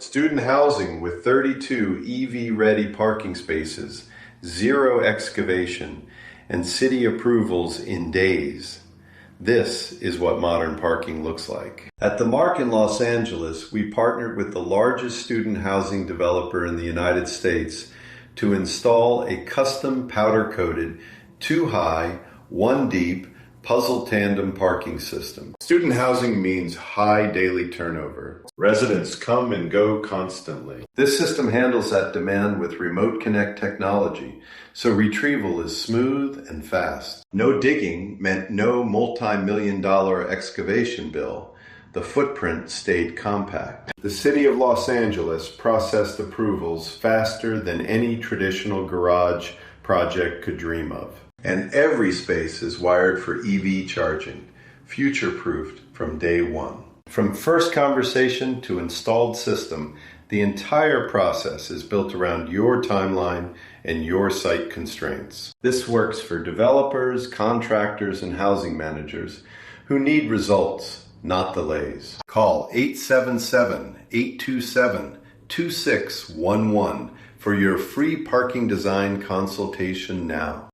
Student housing with 32 EV-ready parking spaces, 0 excavation, and city approvals in days. This is what modern parking looks like. At the Mark in Los Angeles, we partnered with the largest student housing developer in the United States to install a custom powder-coated, 2-high, 1-deep Puzzle Tandem Parking System. Student housing means high daily turnover. Residents come and go constantly. This system handles that demand with remote connect technology, so retrieval is smooth and fast. No digging meant no multi-million-dollar excavation bill. The footprint stayed compact. The City of Los Angeles processed approvals faster than any traditional garage project could dream of. And every space is wired for EV charging, future-proofed from day one. From first conversation to installed system, the entire process is built around your timeline and your site constraints. This works for developers, contractors, and housing managers who need results, not delays. Call 877-827-2611 for your free parking design consultation now.